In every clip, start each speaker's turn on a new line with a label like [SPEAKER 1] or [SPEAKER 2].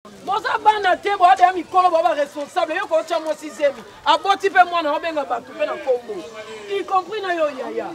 [SPEAKER 1] Boza bana te bo ade mikolo baba responsable yo ko tia mo sizemi aboti pe mwana obenga batu pe na kombo y compris na yo yaya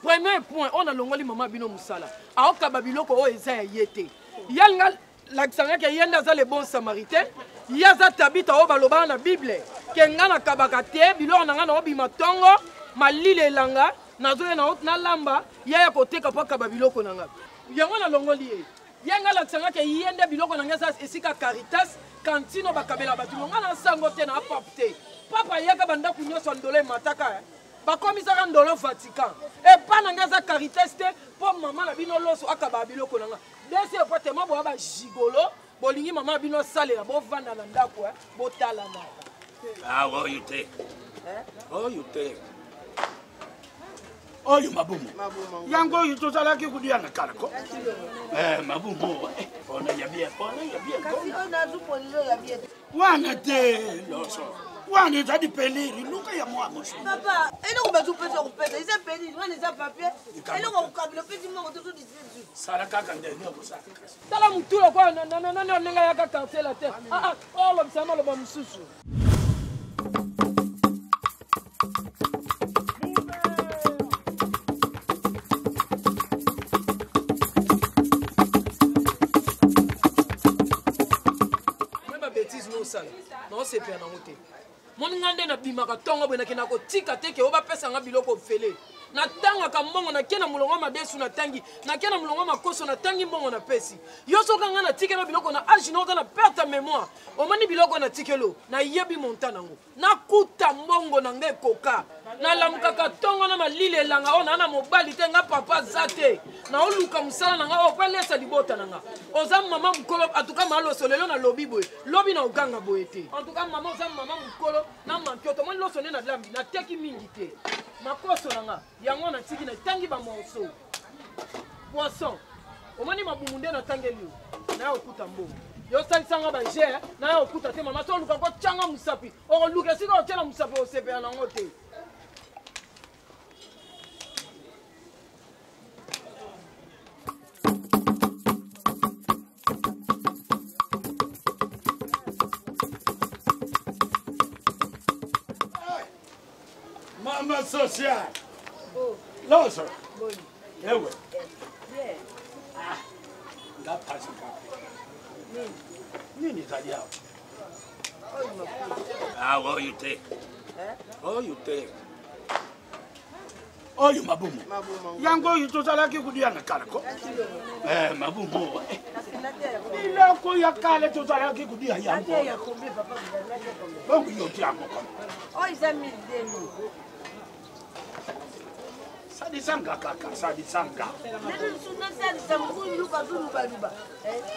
[SPEAKER 1] premier point on a longoli mama bino musala aoka babiloko o eza yete yalnga l'aksanga ke yenda za le bon samaritain yaza tabita o baloba na bible ke ngana kabaka te biloko na ngana obima tongo malile langa nazo na lamba yaya koteka paka babiloko na nga yango na longoli ye yanga la tsanga ke yende biloko na ngasa esika Caritas kantino bakabela batu nga na sango te na papte papa yaka banda kunyoso ndolo mataka bakomisaka ndolo Vatican e pa na ngasa Caritas te po mama na bino loso akaba biloko na nga desi pote mabo ba jigolo bolingi mama bino salela bo vanda na ndako botala na
[SPEAKER 2] oh you take oh you take oh you mabumu yango you tozala ki kudia na kalako mabumu ona yabia
[SPEAKER 3] kasi ona zupolilo yabia
[SPEAKER 2] wana te loso wana tadi peliri luka ya mwa moshi
[SPEAKER 3] papa ene ko bazupesa kupesa isa peliri wana isa papier ene ko kabilo pesi mo to district
[SPEAKER 2] sala kaka ndene ko sala
[SPEAKER 1] tala mtulo kwa na nenga yaka kansela te oh lo msama lo ba msusu non c'est pas dans côté mon ngande na bimaka tongo bena kena ko tika teke oba pesa nga biloko fele na tanga ka mbongo na kena mulongo madesu na tangi na kena mulongo makoso na tangi mbongo na pesi yo soka nga na tikelo biloko na age na na perte mémoire o mani biloko na tikelo na yebi montana ngo na kuta mbongo na nge koka na lamuka ka tongo na malile langa ona na mobali te nga papa zate na oluka musala na nga o pelesa libota na nga oza mama mukolo atuka malo solelo na lobi boy lobi na oganga boyete en tout cas mama oza mama mukolo na mankioto moni lo sonne na lambi na teki mingi te makoso na nga yango na tiki na tangi ba morceau poisson o moni mabumunde na tangeli na okuta mbongo yo salisanga ba je na okuta te mama to luka ko changa musapi o luka sika o tela musapi o sepe na ngote
[SPEAKER 2] mama social loso ewe ngaphathi kapi nini tali yao oh you take oh you take oh you mabumu yango you tozala ki kudia na kalako mabumu iloko ya kale tozala ki kudia yango
[SPEAKER 3] ya kombe papa
[SPEAKER 2] bongo yo tiamo kono
[SPEAKER 3] oh isa 1000
[SPEAKER 2] sadisanga kaka sadisanga
[SPEAKER 3] ndio sunna sadisa mkuu luka luba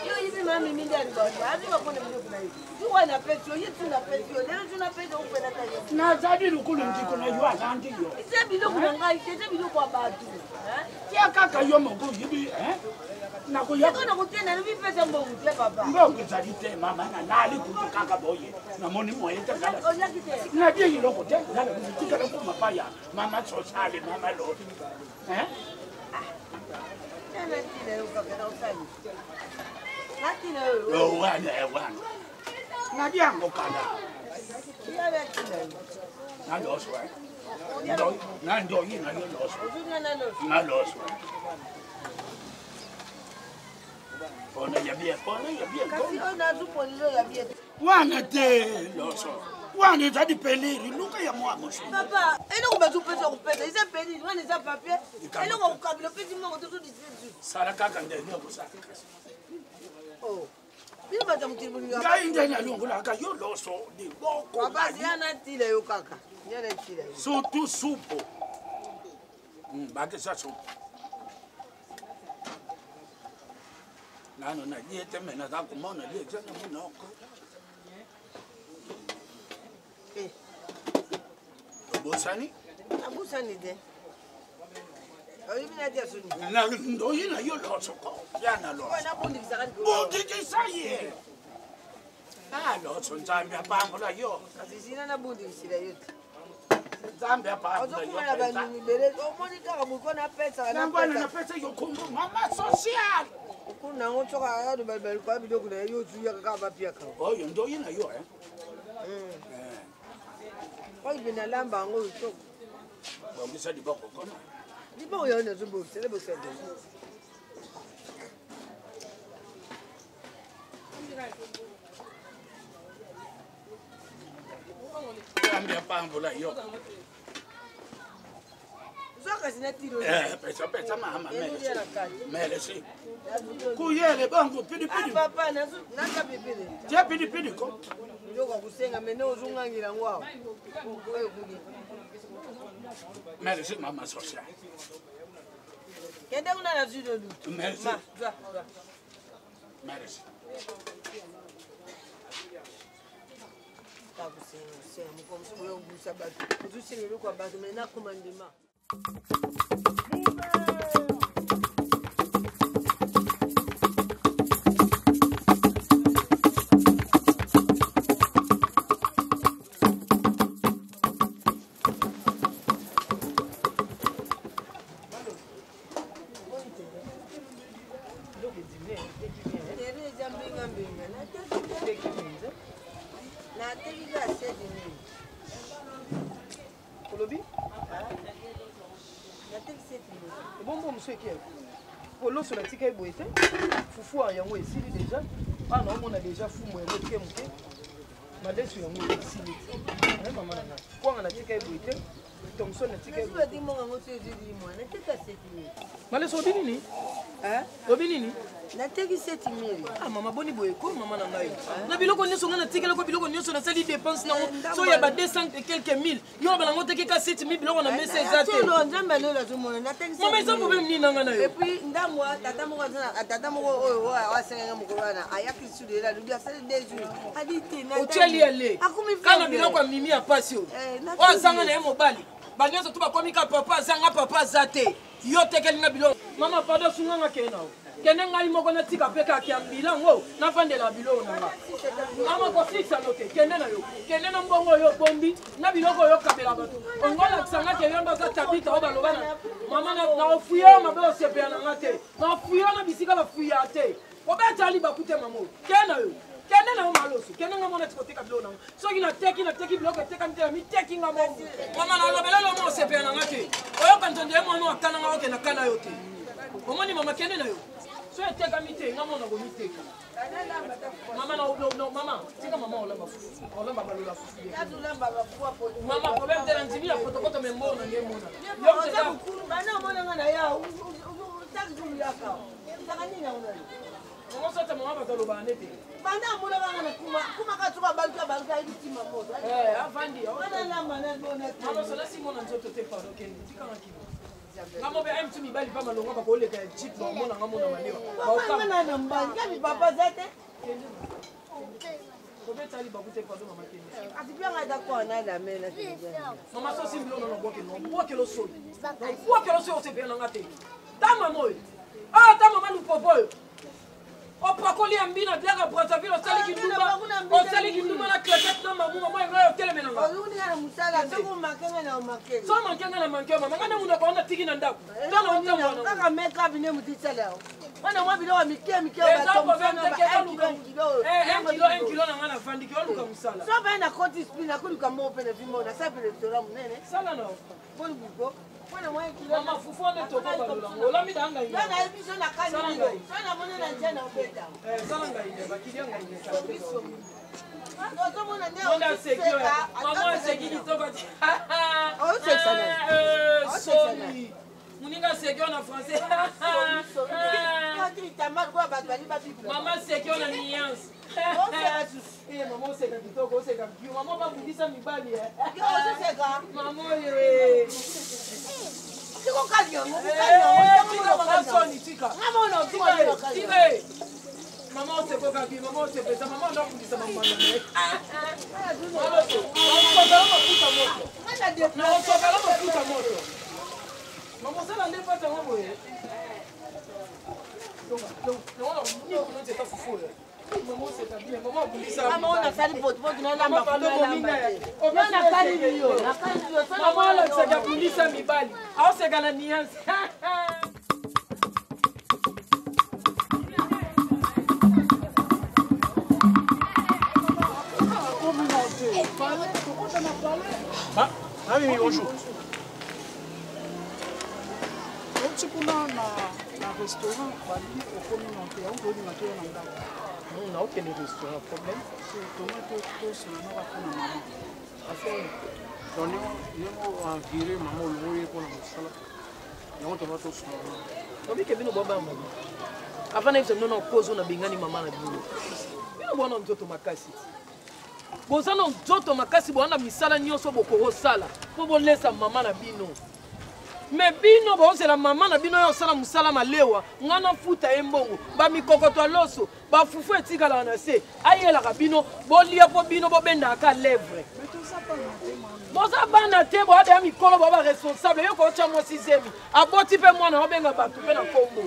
[SPEAKER 3] yo hivi mami mimi ndio alibaki hadi wakone mimi kuna hivi tu wana pesa yetu na pesa leo tuna pesa upenda tayo
[SPEAKER 2] na zadi lukulu ndiko na ywa landi yo
[SPEAKER 3] ise bilo kuna ngai ise bilo kwa batu
[SPEAKER 2] ya kaka yo moko yibi na ko ya
[SPEAKER 3] na kutena ni pesa mbongo te papa
[SPEAKER 2] mbongo zadi te mama na nali kutu kaka boye na moni moye te kala
[SPEAKER 3] o ya kite
[SPEAKER 2] na die yilo ko te na kutika ko mapaya mama sociale mama lo
[SPEAKER 3] Nana tile ukapenda usani. Natile
[SPEAKER 2] yo wana na dia ngokala
[SPEAKER 3] ya tile.
[SPEAKER 2] na loso na ndo yina yo loso
[SPEAKER 3] Uzuna nalo.
[SPEAKER 2] na loso ona yabia
[SPEAKER 3] Kasi ona zupolilo yabia.
[SPEAKER 2] wana te loso wana tadi peliri luka ya mwa moshi
[SPEAKER 3] Papa, ene ko bazupesa kupesa isa peliri wana isa papier. Ene ko kabilo pesi mo to district.
[SPEAKER 2] sala kaka ndene ko sala
[SPEAKER 3] Oh. Bila baza mutibu ya.
[SPEAKER 2] ngai ndene alongola ka yo loso de boko
[SPEAKER 3] Papa yana tile yo kaka. Yana tile.
[SPEAKER 2] surtout supo bake sa supo nano na diete mena za kumona le jana munoko bosani
[SPEAKER 3] Abusani de. Oyi mina dia suni.
[SPEAKER 2] na ndo yina yo loso ko yana loso
[SPEAKER 3] Wana bundi kisakani ko.
[SPEAKER 2] bundi kisaye loso nzambi apambola yo
[SPEAKER 3] Kasi sina na bundi kisira yote.
[SPEAKER 2] nzambi apambola
[SPEAKER 3] Ozokumana bantu mibere. Omoni kaka mukona pesa na
[SPEAKER 2] nangwana
[SPEAKER 3] pesa.
[SPEAKER 2] na pesa yokhumbu mama social
[SPEAKER 3] Kuna ngoto ka do balbal kwa bido kuna yo tuya ka ba pia ka.
[SPEAKER 2] Oh, yo ndo yena yo
[SPEAKER 3] Kwa ibina lamba ngo to.
[SPEAKER 2] Ba ngisa di bako kona.
[SPEAKER 3] Di ba yo na zumbu sele bo sele.
[SPEAKER 2] Ambia pambola yo.
[SPEAKER 3] Zoka sina tiro.
[SPEAKER 2] Pesa mama mele si. Kuyele bangu pidi pidi.
[SPEAKER 3] Papa na ka pipidi.
[SPEAKER 2] Je pidi pidi ko.
[SPEAKER 3] Ndoka kusenga mene uzungangira ngwao.
[SPEAKER 2] Mele si mama social.
[SPEAKER 3] Kende una na zido du.
[SPEAKER 2] Mele si.
[SPEAKER 3] Ma,
[SPEAKER 2] Mele si.
[SPEAKER 3] Takusenga mukomso yo busa batu. Uzusire kwa batu mena komandema.
[SPEAKER 1] Sur la tika boite fufu yango esili déjà ana on a déjà fu mo moke moke madesu yango esili mama na kwa na tika boite Thompson na tika boite
[SPEAKER 3] di mo ngo se di mo na tika seti
[SPEAKER 1] male so binini obinini
[SPEAKER 3] na teki 7000
[SPEAKER 1] ah mama boni boye ko mama na ngai na biloko nyoso ngana tikela ko biloko nyoso na sali dépense na so ya ba 200 et quelques mille yo ba ngo teki ka 7000 biloko na mese ezate
[SPEAKER 3] no nzamba lo zo mo na teki
[SPEAKER 1] mama eso problème ni nanga na yo
[SPEAKER 3] et puis ndamwa tata mo oyo wa senga mo korana ayaki sudela lu ya sali 2 jours adite na
[SPEAKER 1] ocheli ale kana biloko mimi ya pasio o zanga na mobali ba nyoso tu ba komika papa zanga papa zate yo tekeli na biloko mama pardon sunganga kenao kene ngai moko na tika pe ka kia bilango na vandela biloko na nga mama ko fixa loke kene na yo kene na mbongo yo bombi na biloko yo kabela bato ongola ksanga ke yomba za tabita o baloba na mama na ofuya mabe o sepea na ngate na ofuya na bisika ba fuya te o ba tali ba kute mamo kene yo kene na maloso kene nga mona tikoteka biloko na soki na teki biloko teka ntela mi teki nga mo mama na lobela lo mo sepea na ngate oyo kantonde mo no akana nga oke na kana yo te omoni mama kene na yo so eteka mite nga mona ko miteka mama no mama tika mama olamba fufu olamba balola fufu mama problème de l'anzimi la protocole me mona nge mona yo teka
[SPEAKER 3] bana mona nga na ya takzu ya ka takani na una
[SPEAKER 1] mama sota mama bataloba nete
[SPEAKER 3] bana mona nga na kuma ka tuka balka itima moto
[SPEAKER 1] avandi
[SPEAKER 3] bana lamba na bona
[SPEAKER 1] mama sola simona nzoto te pardon kendi tika ngakimo ngamo be mtu mibali pa malonga ba koleka chip na mona ngamo na malewa
[SPEAKER 3] ba na na mbali kami papa zate
[SPEAKER 1] ko betali ba kute pardon mama kendi
[SPEAKER 3] asipia nga kwa na la mena
[SPEAKER 1] mama so simbilo no boke lo so boke lo so se pe na ngate tama moyo ah tama malu popoyo opakoli ambina biaga Brazzaville osali kinduma na cletette na mamunga moyo ngayo telemena nga
[SPEAKER 3] ozuni na musala soko makenga na makenga
[SPEAKER 1] so mankenga na mankenga mama ngana muna kwaona tiki na ndako tana ontamwana
[SPEAKER 3] kaka make up ne mutisala wana mwa bilo wa mike
[SPEAKER 1] ba tomfana ba 1 kilo na ngana fandi ki oluka musala
[SPEAKER 3] so ba na koti spina kuluka mo pele fimo na sa pele restaurant munene
[SPEAKER 1] sala no
[SPEAKER 3] bolu buko wana mwa kilo
[SPEAKER 1] mama fufu ne toko balula ngola mi danga ina
[SPEAKER 3] na ebiso na kani sana mona na jana obeta
[SPEAKER 1] sala ngai ba kidia ngai ne sala
[SPEAKER 3] Mona
[SPEAKER 1] sekio mama seki kitoko
[SPEAKER 3] oh c'est ça
[SPEAKER 1] muninga sekio na français mama sekio na nuance mama seka kitoko seka kiu mama babudisa mibali mama ye
[SPEAKER 3] Tiko kalio
[SPEAKER 1] tika mama osekoka bi mama osepesa mama ndakundisa mama ne mama osokala mafuta moto mama sala ndepata mama ye mama oseka mama okundisa
[SPEAKER 3] mama ona sali poto na lamba ona kali biyo
[SPEAKER 1] mama olakisaka kundisa mibali aoseka na niansi
[SPEAKER 4] Ah oui, bonjour.
[SPEAKER 5] Tu peux dans un restaurant, au communauté, on peut dire que
[SPEAKER 1] non, aucun restaurant, problème.
[SPEAKER 5] c'est tomate toast, on va faire maman.
[SPEAKER 1] Enfin,
[SPEAKER 4] Donc, nous avons viré maman au loyer pour la salle. Nous avons tomate toast.
[SPEAKER 1] on dit que nous avons maman. Avant de nous avons cause on a bingani maman na bino. Nous avons nzoto makasi. Bozana nzoto makasi bo na misala nyonso bokoro sala. Po bo lesa maman na bino. Mais bino c'est la maman na bino yo sala musala malewa ngana futa embongo ba mikokoto loso ba fufu etikala na se ayela ka bino bo lia po bino bo benda ka lèvre boza bana te bo ade mikolo bo ba responsable yo ko cha mo sizemi aboti pe mwana obenga batu pe na kombo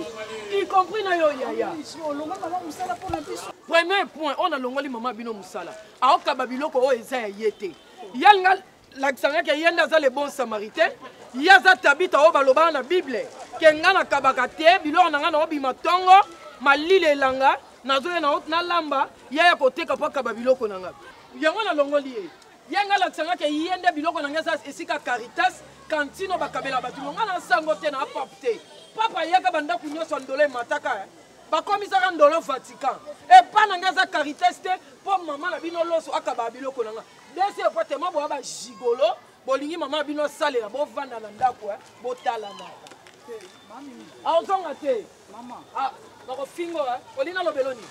[SPEAKER 1] y compris na yo yaya premier point on a longoli maman bino musala aoka babiloko o eza ya yete yalnga l'accent que yenda za le bon samaritain yaza tabita o baloba na bible ke ngana kabaka te biloko na ngana obima tongo malile elanga nazoya na lamba yaya koteka paka babiloko na nga yango na longoli ye yanga l'accent que yenda biloko na nga esika caritas kantino bakabela batu ngana sango te na papte papa yaka banda kunyoso ndole mataka bakomisaka ndolo Vatican epa na nga za caritas te po mama na bino loso akaba biloko na nga desi epote ma boya ba gigolo bolingi mama bino salela bo vanda na ndako botala na azonga te mama bako fingo olina lobeloni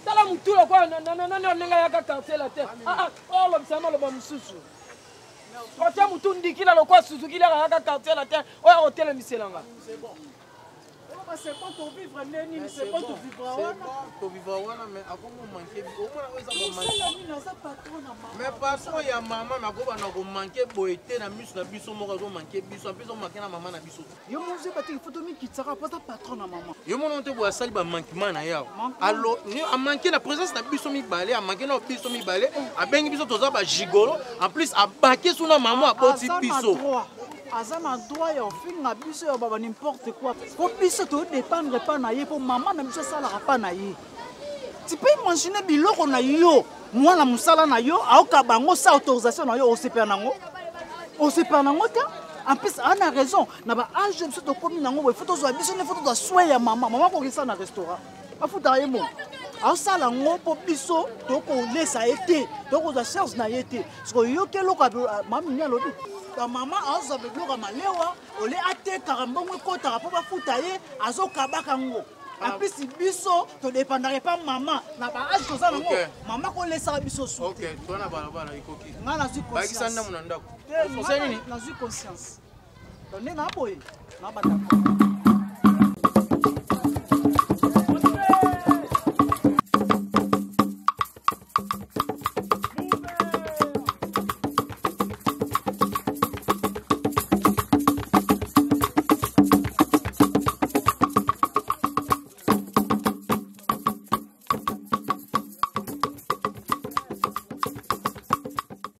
[SPEAKER 1] tala mutulo kwa nani nenga yaka cancela te oh lobisama loba mususu kote mutu ndikila lokwa Suzuki la yaka cancela te oya hotel miselanga
[SPEAKER 5] c'est pas ton vivre, c'est pas ton vivre.
[SPEAKER 4] Ton vivre, mais avant on manquait. Mais patron, il y a maman, mais on manquait boité, na mus na biso, on manquait biso, en plus on manquait na maman na biso.
[SPEAKER 5] Yo mon Dieu, il faut tomber qui sera pas ta patron na maman.
[SPEAKER 4] Yo mon onte boa sali ba manquement na yao. Alors, ni a manqué la présence na biso mi balé, a manqué na biso mi balé, a bengi biso toza ba gigolo, en plus a baqué sur na maman a poti biso.
[SPEAKER 5] Azana droit ya finga biso ya baba n'importe quoi. Pour biso to dépendre pas na ye pour maman na biso sala pas na ye. Tu peux imaginer biloko na yo, moi na musala na yo, aoka bango sa autorisation na yo au CPA nango. Au CPA nango ta. En plus on a raison, na ba âge biso to komi nango, il faut to zo biso ne faut to soya ya maman, maman ko resa na restaurant. Afuta ye mo. Au sala ngo po biso to ko lesa été, to ko za charge na été. Parce que yo ke loka mami nya lodi. Ta maman azo avec le malewa ole ate karambongo kota po ba futa ye azo kabaka ngo en plus biso to dépendrait pas maman na ba âge ko za ngo maman ko laisser biso sou
[SPEAKER 4] OK toi na bala ikoki
[SPEAKER 5] nga na zu conscience
[SPEAKER 4] ba kisanda munandako
[SPEAKER 5] na zu conscience donc na boye na ba